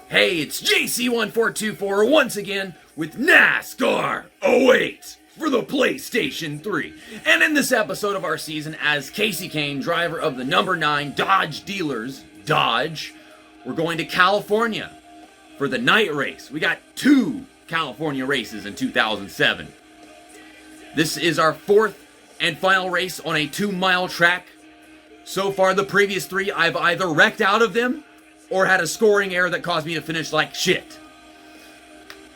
Hey, it's JC1424 once again with NASCAR 08 for the PlayStation 3. And in this episode of our season, as Kasey Kahne, driver of the number 9 Dodge dealers, Dodge, we're going to California for the night race. We got 2 California races in 2007. This is our 4th and final race on a 2-mile track. So far, the previous 3, I've either wrecked out of them or had a scoring error that caused me to finish like shit.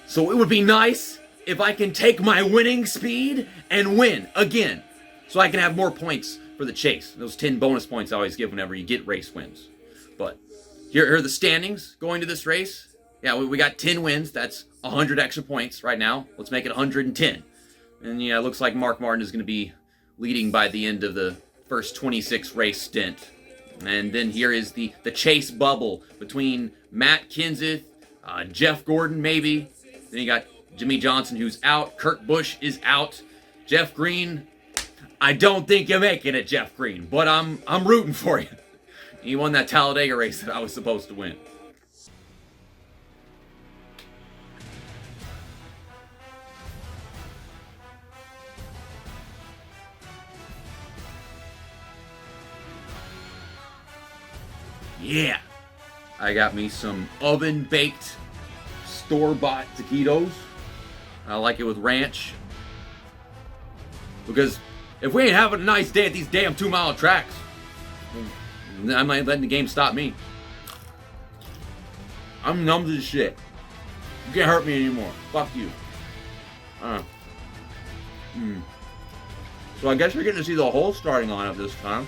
So it would be nice if I can take my winning speed and win again, so I can have more points for the chase. Those 10 bonus points I always give whenever you get race wins. But here are the standings going to this race. Yeah, we got 10 wins. That's 100 extra points right now. Let's make it 110. And yeah, it looks like Mark Martin is going to be leading by the end of the first 26 race stint. And then here is the chase bubble between Matt Kenseth, Jeff Gordon maybe. Then you got Jimmy Johnson, who's out. Kurt Busch is out. Jeff Green, I don't think you're making it, Jeff Green, but I'm rooting for you. He won that Talladega race that I was supposed to win. Yeah, I got me some oven-baked, store-bought taquitos. I like it with ranch. Because if we ain't having a nice day at these damn 2-mile tracks, I'm not letting the game stop me. I'm numb to this shit. You can't hurt me anymore. Fuck you. So I guess you're getting to see the whole starting lineup this time.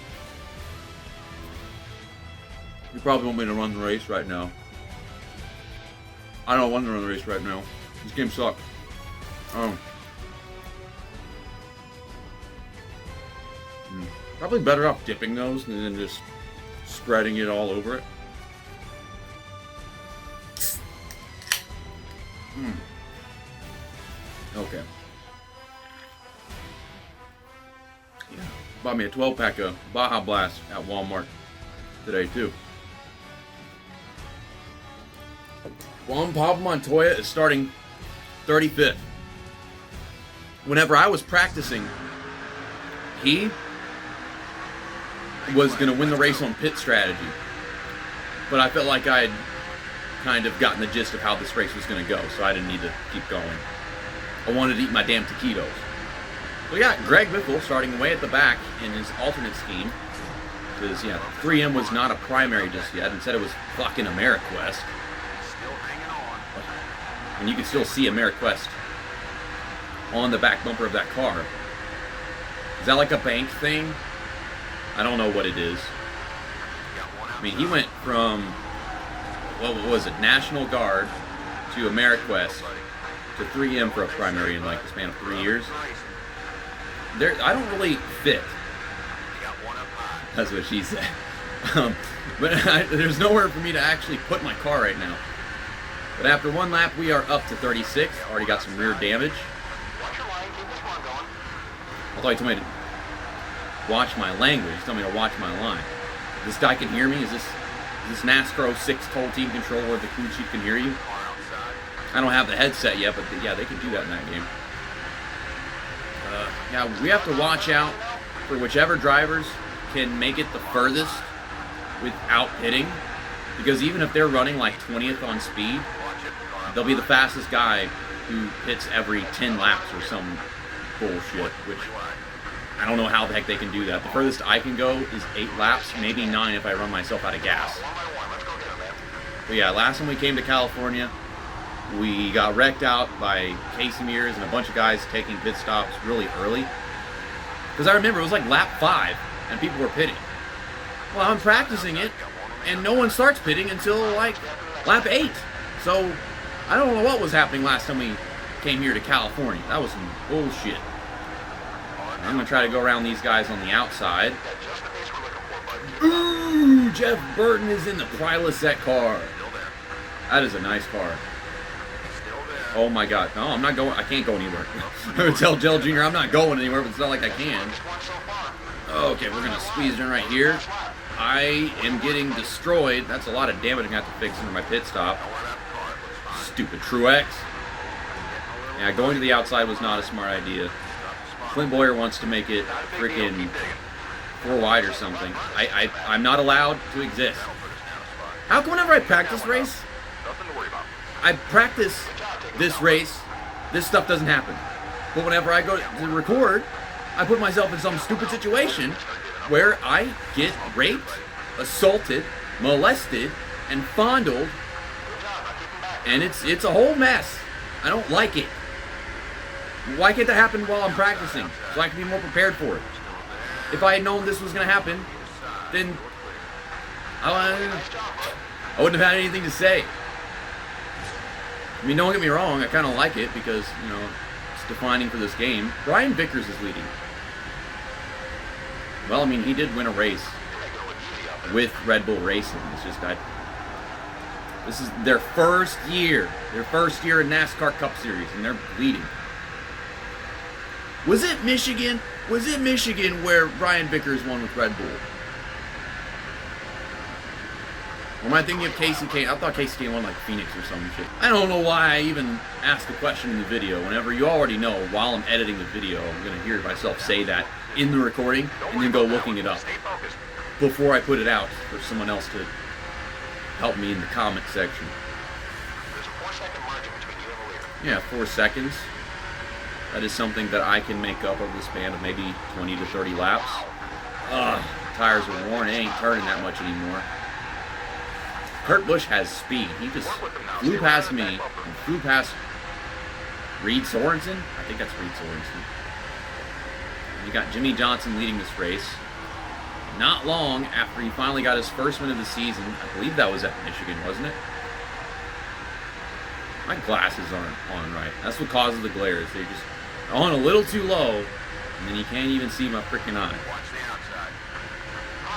You probably want me to run the race right now. I don't want to run the race right now. This game sucks. Probably better off dipping those than just spreading it all over it. Okay. Yeah. Bought me a 12-pack of Baja Blast at Walmart today too. Juan Pablo Montoya is starting 35th. Whenever I was practicing, he was going to win the race on pit strategy. But I felt like I had kind of gotten the gist of how this race was going to go, so I didn't need to keep going. I wanted to eat my damn taquitos. We got Greg Biffle starting way at the back in his alternate scheme. Because, yeah, 3M was not a primary just yet. Instead, it was fucking AmeriQuest. And you can still see AmeriQuest on the back bumper of that car. Is that like a bank thing? I don't know what it is. I mean, he went from, what was it, National Guard to AmeriQuest to 3M for a primary in like the span of 3 years. I don't really fit. That's what she said. But there's nowhere for me to actually put my car right now. But after one lap, we are up to 36. Already got some rear damage. I thought you told me to watch my language. You told me to watch my line. This guy can hear me? Is this NASCAR 06 toll team control where the crew chief can hear you? I don't have the headset yet, but yeah, they can do that in that game. Yeah, we have to watch out for whichever drivers can make it the furthest without pitting, because even if they're running like 20th on speed, they'll be the fastest guy who pits every 10 laps or some bullshit, which I don't know how the heck they can do that. The furthest I can go is 8 laps, maybe 9 if I run myself out of gas. But yeah, last time we came to California, we got wrecked out by Kasey Mears and a bunch of guys taking pit stops really early. Because I remember it was like lap 5 and people were pitting. Well, I'm practicing it and no one starts pitting until like lap 8. So I don't know what was happening last time we came here to California. That was some bullshit. I'm going to try to go around these guys on the outside. Ooh, Jeff Burton is in the Prilosette car. That is a nice car. Oh my god. No, I'm not going. I can't go anywhere. I would tell Jell Jr. I'm not going anywhere, but it's not like I can. Okay, we're going to squeeze in right here. I am getting destroyed. That's a lot of damage I'm going to have to fix under my pit stop. Stupid Truex. Yeah, going to the outside was not a smart idea. Clint Boyer wants to make it freaking 4 wide or something. I'm not allowed to exist. How come whenever I practice race, I practice this race, this stuff doesn't happen. But whenever I go to record, I put myself in some stupid situation where I get raped, assaulted, molested, and fondled, and it's a whole mess. I don't like it. Why can't that happen while I'm practicing, so I can be more prepared for it? If I had known this was going to happen, then I wouldn't have had anything to say. I mean, don't get me wrong, I kind of like it because, you know, it's defining for this game. Brian Vickers is leading. Well, I mean, he did win a race with Red Bull Racing. It's just this is their first year in NASCAR Cup Series, and they're leading. Was it Michigan? Was it Michigan where Brian Vickers won with Red Bull? Or am I thinking of Kasey Kahne? I thought Kasey Kahne won like Phoenix or some shit. I don't know why I even asked the question in the video. Whenever you already know, while I'm editing the video, I'm going to hear myself say that in the recording and then go looking it up before I put it out for someone else to help me in the comment section. Yeah, 4 seconds. That is something that I can make up over the span of maybe 20 to 30 laps. Tires are worn. It ain't turning that much anymore. Kurt Busch has speed. He just flew past me and flew past Reed Sorensen. I think that's Reed Sorensen. You got Jimmy Johnson leading this race. Not long after he finally got his first win of the season. I believe that was at Michigan, wasn't it? My glasses aren't on right. That's what causes the glares. They're just on a little too low, and then you can't even see my freaking eye.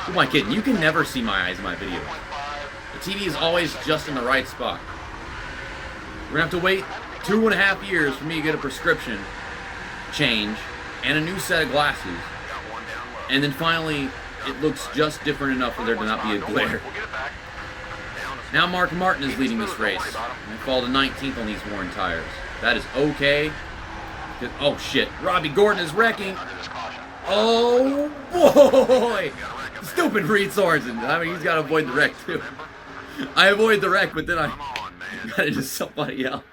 Who am I kidding? You can never see my eyes in my video. The TV is always just in the right spot. We're going to have to wait 2.5 years for me to get a prescription change and a new set of glasses. And then finally, it looks just different enough for there to not be a glare. Now Mark Martin is leading this race. I fall to 19th on these worn tires. That is okay. Oh shit, Robbie Gordon is wrecking. Oh boy! Stupid Reed Sorensen. I mean, he's got to avoid the wreck too. I avoid the wreck, but then I got into somebody else.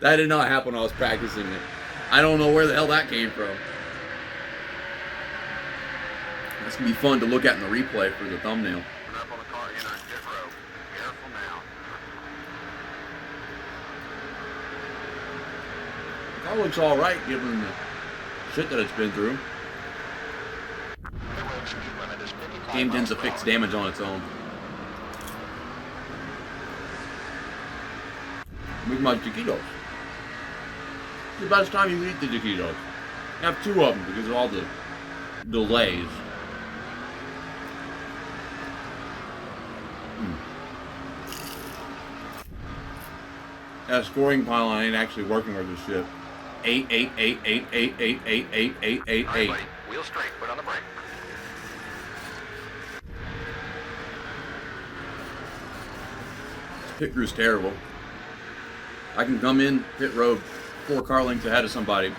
That did not happen when I was practicing it. I don't know where the hell that came from. That's going to be fun to look at in the replay for the thumbnail. The car looks alright given the shit that it's been through. Game tends to fix damage on its own. With my taquitos. It's about time you eat the taquitos. I have 2 of them because of all the delays. That scoring pylon ain't actually working with this shit. 8, 8, 8, 8, 8, 8, 8, 8, 8, 8, 8. Wheel straight, put on the brake. Pit crew's terrible. I can come in pit road 4 car lengths ahead of somebody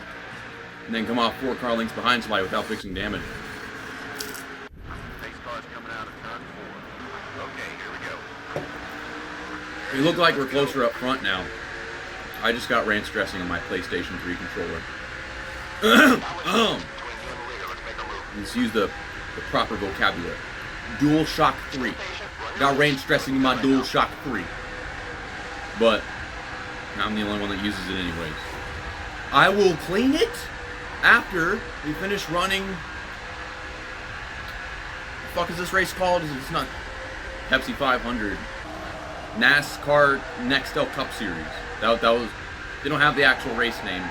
and then come off 4 car lengths behind somebody without fixing damage. Next car's coming out of turn 4. Okay, here we go. We look like we're closer up front now. I just got rain stressing on my PlayStation 3 controller. Let's use the proper vocabulary. DualShock 3. Got rain stressing in my DualShock 3. But I'm the only one that uses it anyways. I will clean it after we finish running. What the fuck is this race called? It's not Pepsi 500. NASCAR Nextel Cup Series. That was. They don't have the actual race name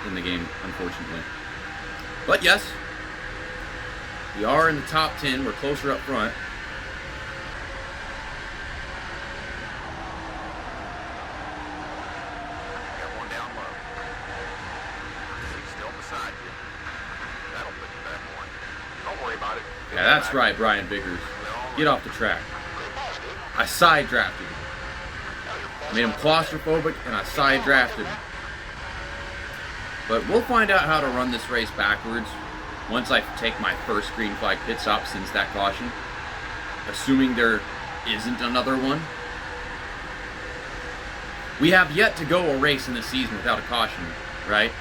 in the game, unfortunately. But yes, we are in the top 10. We're closer up front. Got one down low. He's still beside you. That'll put you back 1. Don't worry about it. Yeah, that's right, Brian Vickers. Get off the track. I side drafted him. made him claustrophobic, and I side drafted him. But we'll find out how to run this race backwards once I take my first green flag pit stop since that caution. Assuming there isn't another one. We have yet to go a race in this season without a caution, right?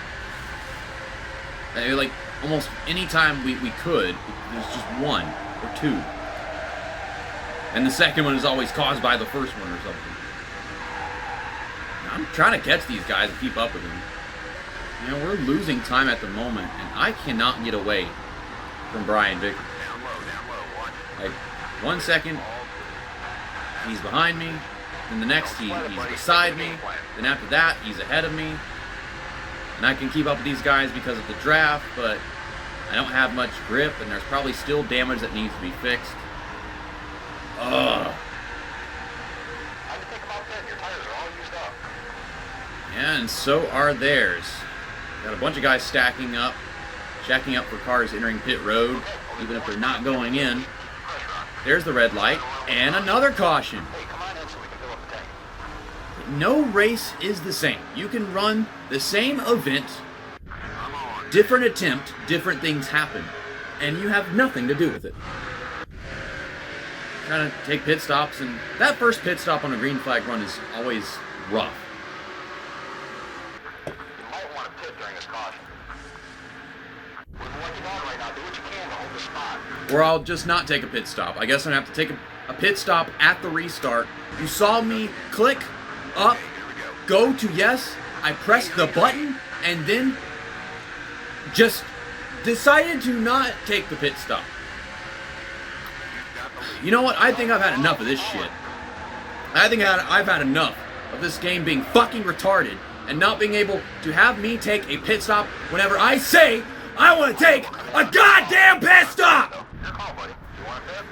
Like, almost any time we could, there's just one or two. And the second one is always caused by the first one or something. I'm trying to catch these guys and keep up with them. You know, we're losing time at the moment, and I cannot get away from Brian Vickers. Down low, watch. Like, 1 second, he's behind me. Then the next, he's beside me. Then after that, he's ahead of me. And I can keep up with these guys because of the draft, but I don't have much grip, and there's probably still damage that needs to be fixed. Ugh. Time to think about that. Your tires are all used up. Yeah, and so are theirs. Got a bunch of guys stacking up for cars entering pit road, even if they're not going in. There's the red light, and another caution. Hey, come on in so we can fill up the tank. No race is the same. You can run the same event, I'm on. different attempt, different things happen, and you have nothing to do with it. Trying to take pit stops, and that first pit stop on a green flag run is always rough. You might want to pit during this caution. With what you got right now, do what you can to hold the spot. Or I'll just not take a pit stop. I guess I'm going to have to take a pit stop at the restart. You saw me click up, Here we go. go to yes, I pressed the button, and then just decided to not take the pit stop. You know what? I think I've had enough of this shit. I think I've had enough of this game being fucking retarded and not being able to have me take a pit stop whenever I say I want to take a goddamn pit stop! Your call, buddy. You want to pit?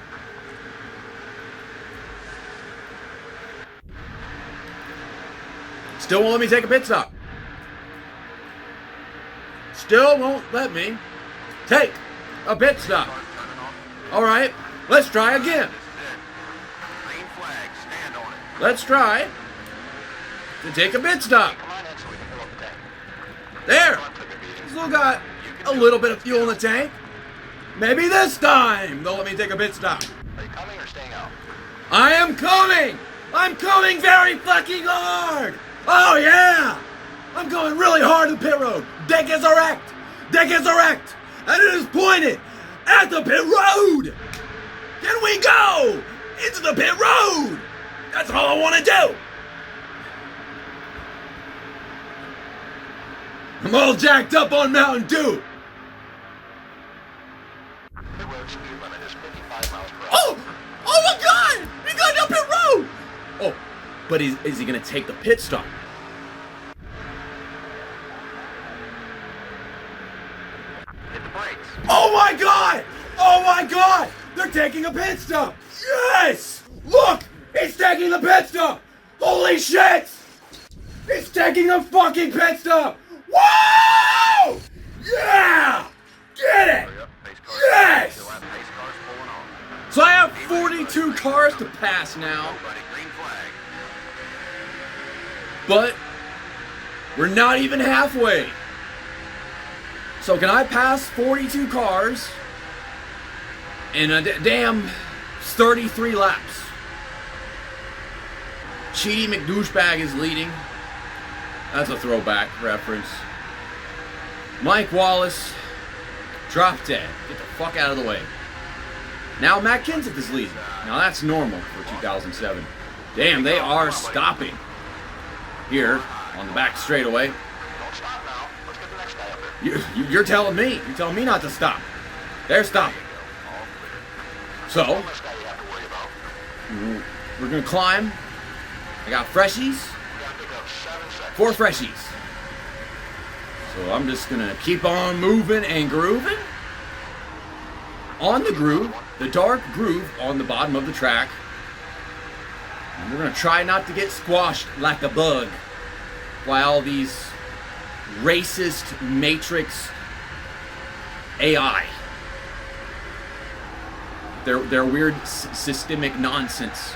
Still won't let me take a pit stop. Still won't let me take a pit stop. Turn it off. Alright, let's try again. This is it. Green flag. Stand on it. Let's try to take a pit stop. Come on in so we can fill up the tank. There! Come on, take a beating. Still got a little bit of fuel in the tank. Maybe this time they'll let me take a pit stop. Are you coming or staying out? I am coming! I'm coming very fucking hard! Oh yeah! I'm going really hard to the pit road. Deck is erect! Deck is erect! And it is pointed at the pit road! Can we go into the pit road? That's all I want to do! I'm all jacked up on Mountain Dew! The road speed limit is 55 miles per hour. Oh! Oh my god! He got down pit road! Oh, but is he gonna take the pit stop? Hit the brakes. Oh my god! Oh my god! They're taking a pit stop! Yes! Look! He's taking the pit stop! Holy shit! He's taking a fucking pit stop! Whoa! Yeah! Get it! Hurry up. Pace cars. Yes! Still have pace cars pulling on. So I have 42 cars to pass now, Buddy, green flag. but we're not even halfway. So can I pass 42 cars in a damn 33 laps? Cheaty McDouchebag is leading. That's a throwback reference. Mike Wallace, drop dead. Get the fuck out of the way. Now Matt Kenseth is leading. Now that's normal for 2007. Damn, they are stopping here on the back straightaway. Don't stop now. Let's get the next guy up there. You're telling me. You're telling me not to stop. They're stopping. All clear. So, One less guy you have to worry about. we're going to climb. I got freshies. You gotta pick up 7 seconds. 4 freshies. So I'm just going to keep on moving and grooving. On the groove, the dark groove on the bottom of the track. And we're going to try not to get squashed like a bug while these racist Matrix AI, their weird systemic nonsense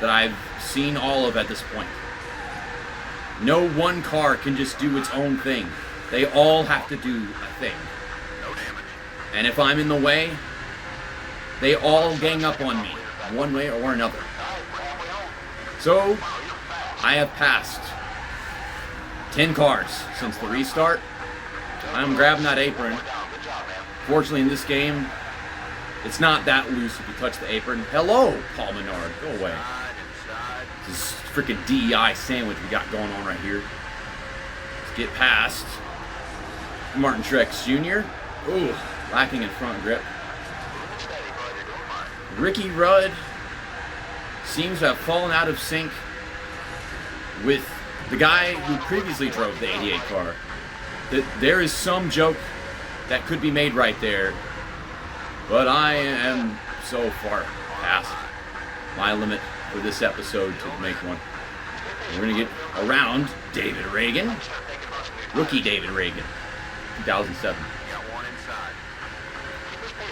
that I've seen all of at this point. No one car can just do its own thing. They all have to do a thing. No damage. And if I'm in the way, they all gang up on me, one way or another. So, I have passed 10 cars since the restart. I'm grabbing that apron. Fortunately, in this game, it's not that loose if you touch the apron. Hello, Paul Menard. Go away. This freaking DEI sandwich we got going on right here. Let's get past Martin Truex Jr. Ooh, lacking in front grip. Ricky Rudd seems to have fallen out of sync with the guy who previously drove the 88 car. There is some joke that could be made right there, but I am so far past my limit for this episode to make one. We're going to get around David Reagan, rookie David Reagan, 2007.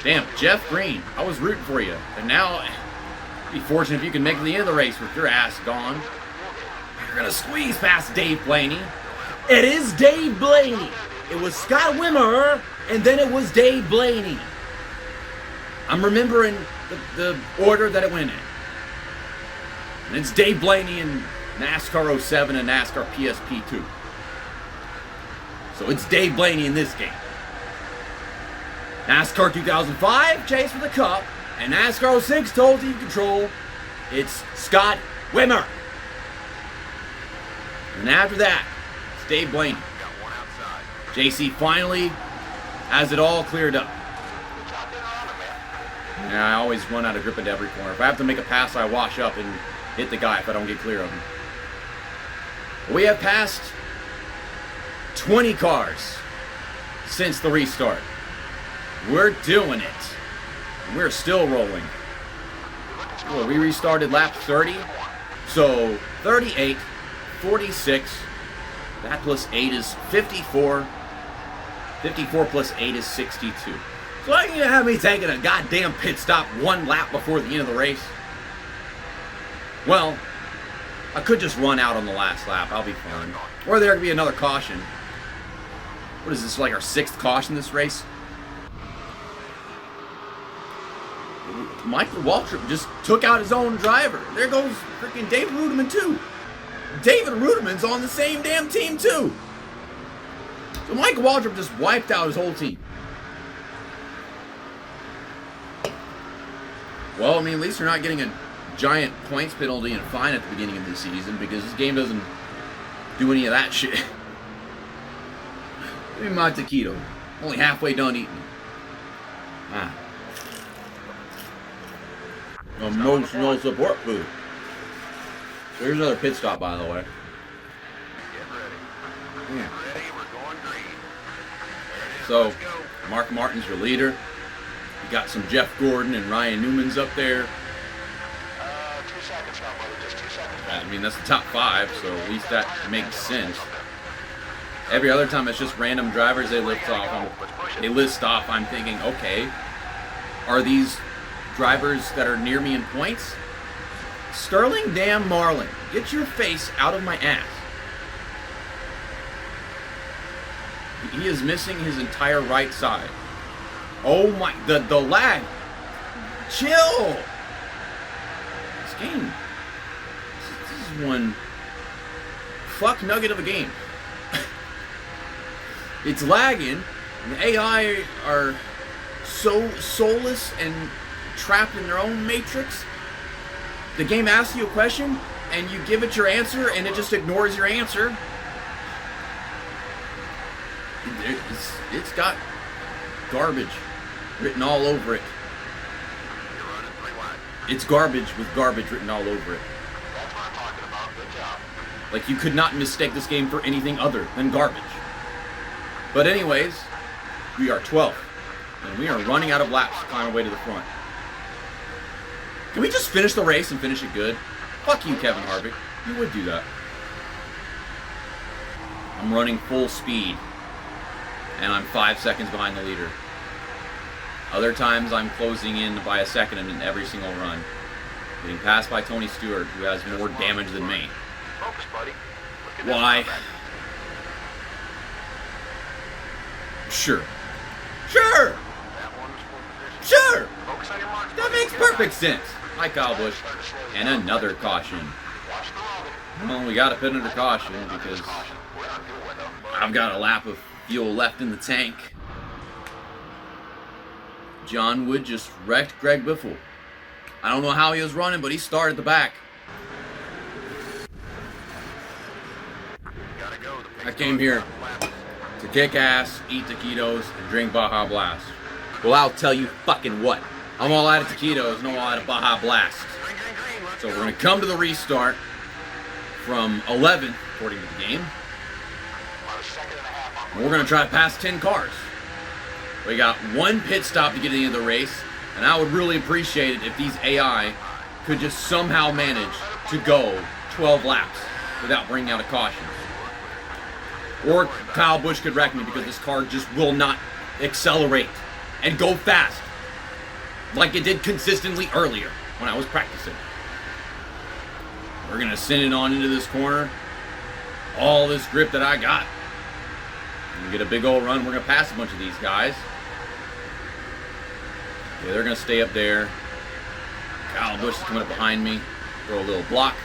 Damn, Jeff Green, I was rooting for you, and now be fortunate if you can make it to the end of the race with your ass gone. You're going to squeeze past Dave Blaney. It is Dave Blaney. It was Scott Wimmer, and then it was Dave Blaney. I'm remembering the order that it went in. And it's Dave Blaney in NASCAR 07 and NASCAR PSP 2. So it's Dave Blaney in this game. NASCAR 2005, Chase for the Cup, and NASCAR 06, Total Team Control, it's Scott Wimmer. And after that, it's Dave Blaney. JC finally has it all cleared up. And I always run out of grip into every corner. If I have to make a pass, I wash up and hit the guy if I don't get clear of him. We have passed 20 cars since the restart. We're doing it. We're still rolling. Well, we restarted lap 30. So 38, 46. That plus 8 is 54. 54 plus 8 is 62. So I can have me taking a goddamn pit stop one lap before the end of the race. Well, I could just run out on the last lap. I'll be fine. Or there could be another caution. What is this, like our 6th caution this race? Michael Waltrip just took out his own driver. There goes freaking David Rudiman too. David Rudiman's on the same damn team too. So Michael Waltrip just wiped out his whole team. Well, I mean, at least they're not getting a giant points penalty and fine at the beginning of the season because this game doesn't do any of that shit. Give me my taquito. Only halfway done eating. Emotional support food. There's another pit stop, by the way. Get ready. Yeah. Get ready, we're going green. So, Let's go. Mark Martin's your leader. You got some Jeff Gordon and Ryan Newman's up there. 2 seconds now, buddy. Just 2 seconds. I mean, that's the top 5, so at least that makes sense. Every other time it's just random drivers they list off. I'm thinking, okay, are these drivers that are near me in points? Sterling damn Marlin, get your face out of my ass. He is missing his entire right side. Oh my, the lag. Chill. This game, this is one fuck nugget of a game. It's lagging, and the AI are so soulless and trapped in their own matrix. The game asks you a question, and you give it your answer, and it just ignores your answer. It's got garbage written all over it. You're running 3 wide. It's garbage with garbage written all over it. That's what I'm talking about. Good job. Like, you could not mistake this game for anything other than garbage. But anyways, we are 12th, and we are running out of laps to climb our way to the front. Can we just finish the race and finish it good? Fuck you, Kevin Harvick. You would do that. I'm running full speed, and I'm 5 seconds behind the leader. Other times I'm closing in by a second in every single run. Getting passed by Tony Stewart, who has more damage than me. Focus, buddy. Look at this Why? combat. Sure. Sure! That one was full position. Sure! Focus on your marks, That buddy. makes perfect sense. Hi, Kyle Busch. And another caution. Watch the road. Well, we got to put under caution because We're not doing though. I've got a lap of fuel left in the tank. John Wood just wrecked Greg Biffle. I don't know how he was running, but he started the back. Gotta go. The I came here to kick ass, eat taquitos, and drink Baja Blast. Well, I'll tell you fucking what. I'm all out of taquitos, no all out of Baja Blast. Green, green, green. Let's So go. we're going to come to the restart from 11, according to the game. About a second and a half off. And we're going to try to pass 10 cars. We got one pit stop to get to the end of the race, and I would really appreciate it if these AI could just somehow manage to go 12 laps without bringing out a caution. Or Kyle Busch could wreck me because this car just will not accelerate and go fast like it did consistently earlier when I was practicing. We're going to send it on into this corner. All this grip that I got. And get a big old run. We're going to pass a bunch of these guys. Okay, they're going to stay up there. Kyle Busch is coming up behind me. Throw a little block.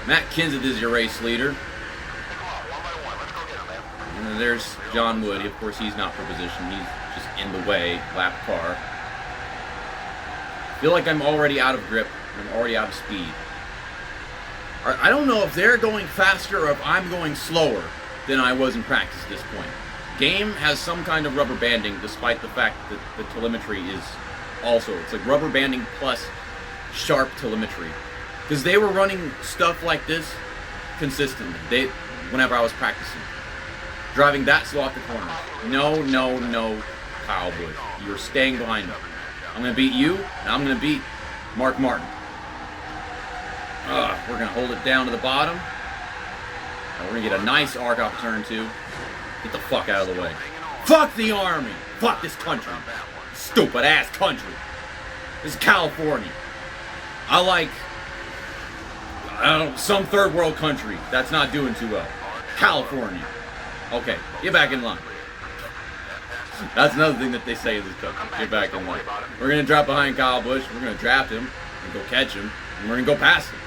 Matt Kenseth is your race leader. Come on, one by one. Let's go get him, man. And then there's John Wood. Of course, he's not for position. He's just in the way, lap car. I feel like I'm already out of grip. I'm already out of speed. I don't know if they're going faster or if I'm going slower than I was in practice at this point. Game has some kind of rubber banding, despite the fact that the telemetry is also, it's like rubber banding plus sharp telemetry. Because they were running stuff like this consistently. Whenever I was practicing. Driving that slow off the corner. No, Kyle Busch. You're staying behind me. I'm going to beat you, and I'm going to beat Mark Martin. We're going to hold it down to the bottom. And we're going to get a nice arc off turn 2. Get the fuck out of the way. Fuck the Army! Fuck this country. Stupid ass country. This is California. I like, I don't know, some third world country that's not doing too well. California. Okay, get back in line. That's another thing that they say in this country. Get back in line. We're going to drop behind Kyle Busch. We're going to draft him and go catch him. And we're going to go past him.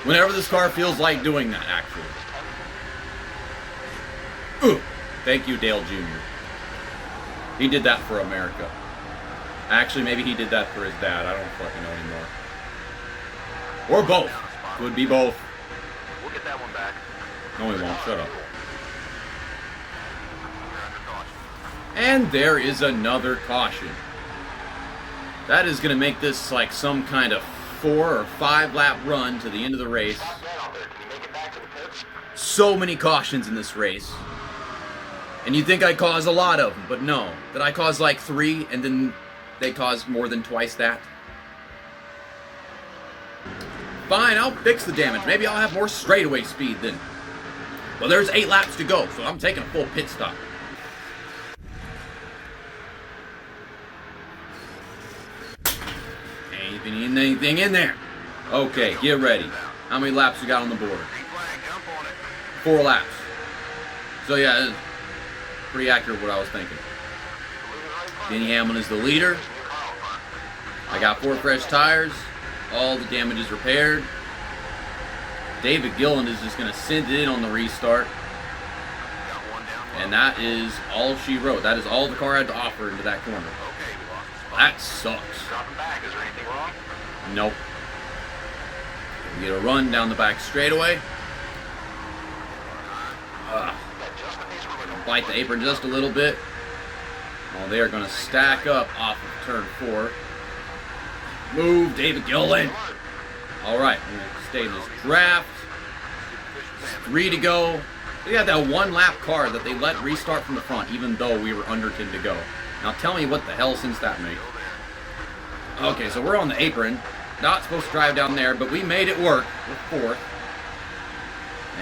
Whenever this car feels like doing that, actually. Ooh, thank you, Dale Jr. He did that for America. Actually, maybe he did that for his dad. I don't fucking know anymore. Or both. Could be both. We'll get that one back. No, he won't. Shut up. You're under caution. And there is another caution. That is going to make this like some kind of 4 or 5 lap run to the end of the race. Not bad out there. Can you make it back to the pits? So many cautions in this race. And you'd think I caused a lot of them, but no. Did I cause like 3 and then they caused more than twice that? Fine, I'll fix the damage. Maybe I'll have more straightaway speed then. Well, there's 8 laps to go, so I'm taking a full pit stop. Anything in there? Okay, get ready. How many laps we got on the board? Green flag, jump on it. 4 laps. So yeah, it's pretty accurate what I was thinking. Denny Hamlin is the leader. I got 4 fresh tires. All the damage is repaired. David Gilliland is just going to send it in on the restart. Got one down. And that is all she wrote. That is all the car had to offer into that corner. Okay, we lost the spot. That sucks. Dropping back. Is there anything wrong? Nope. We get a run down the back straightaway. Got just a piece of equipment. Bite the apron just a little bit. Well, they are going to stack up off of turn 4. Move, David Gilliland. All right, we're going to stay in this draft. 3 to go. We got that 1 lap car that they let restart from the front, even though we were under 10 to go. Now tell me what the hell sense that made. Okay, so we're on the apron. Not supposed to drive down there, but we made it work. We're 4th.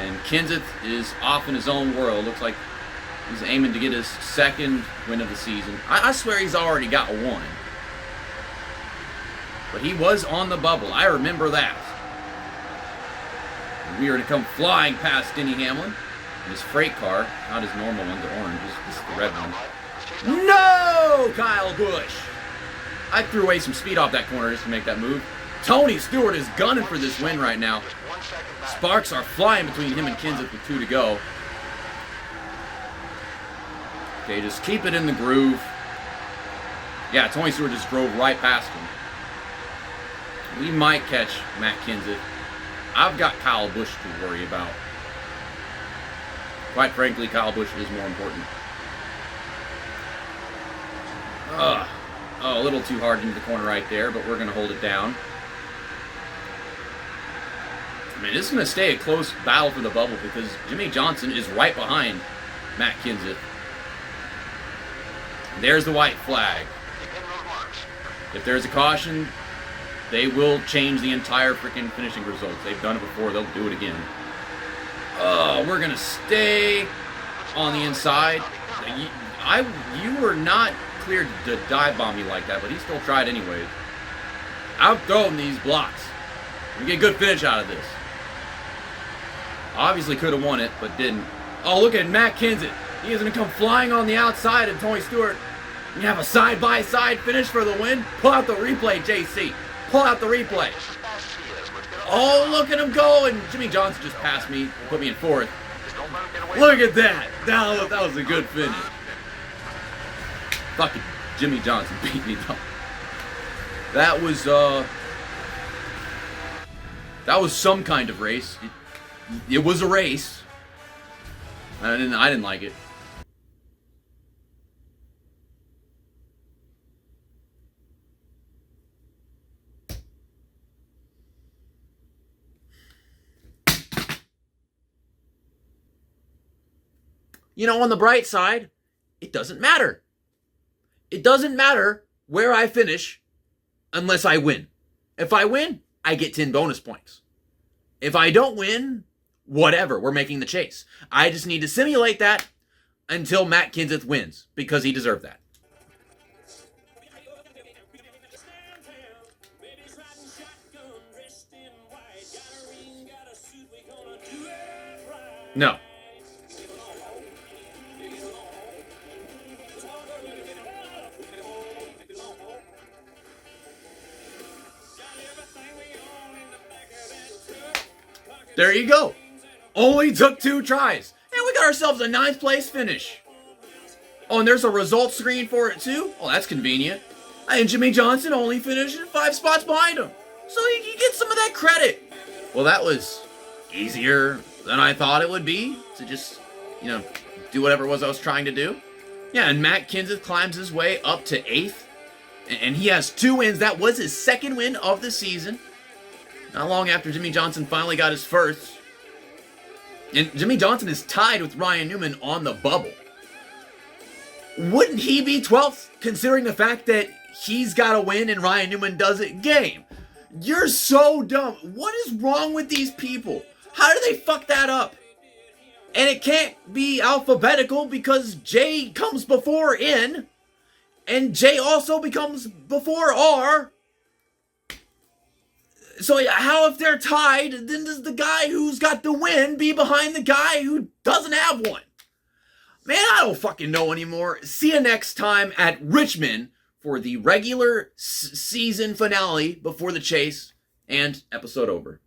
And Kenseth is off in his own world. Looks like he's aiming to get his 2nd win of the season. I swear he's already got 1. But he was on the bubble. I remember that. We were to come flying past Denny Hamlin. His freight car, not his normal one, the orange, this is the red one. No, Kyle Busch! I threw away some speed off that corner just to make that move. Tony Stewart is gunning for this win right now. Sparks are flying between him and Kenseth with 2 to go. Okay, just keep it in the groove. Yeah, Tony Stewart just drove right past him. We might catch Matt Kenseth. I've got Kyle Busch to worry about. Quite frankly, Kyle Busch is more important. Oh, a little too hard into the corner right there, but we're going to hold it down. I mean, this is going to stay a close battle for the bubble because Jimmie Johnson is right behind Matt Kenseth. There's the white flag. If there's a caution, they will change the entire freaking finishing results. They've done it before. They'll do it again. Oh, we're going to stay on the inside. You were not cleared to dive bomb me like that, but he still tried anyways. Outthrowing these blocks. We get a good finish out of this. Obviously could have won it, but didn't. Oh, look at Matt Kenseth. He is going to come flying on the outside of Tony Stewart. You have a side-by-side finish for the win. Pull out the replay, JC. Pull out the replay. Oh, look at him go. And Jimmie Johnson just passed me and put me in 4th. Look at that. That was a good finish. Fucking Jimmie Johnson beat me though. That was some kind of race. It was a race. I didn't like it. You know, on the bright side, it doesn't matter. It doesn't matter where I finish unless I win. If I win, I get 10 bonus points. If I don't win, whatever, we're making the chase. I just need to simulate that until Matt Kenseth wins, because he deserved that. No. There you go. Only took 2 tries. And we got ourselves a 9th place finish. Oh, and there's a results screen for it too? Oh, that's convenient. And Jimmie Johnson only finished 5 spots behind him. So he gets some of that credit. Well, that was easier than I thought it would be to just, do whatever it was I was trying to do. Yeah, and Matt Kenseth climbs his way up to 8th. And he has 2 wins. That was his 2nd win of the season. Not long after Jimmie Johnson finally got his 1st. And Jimmie Johnson is tied with Ryan Newman on the bubble. Wouldn't he be 12th, considering the fact that he's got a win and Ryan Newman doesn't? Game. You're so dumb. What is wrong with these people? How do they fuck that up? And it can't be alphabetical because J comes before N. And J also becomes before R. So how, if they're tied, then does the guy who's got the win be behind the guy who doesn't have one? Man, I don't fucking know anymore. See you next time at Richmond for the regular season finale before the chase and episode over.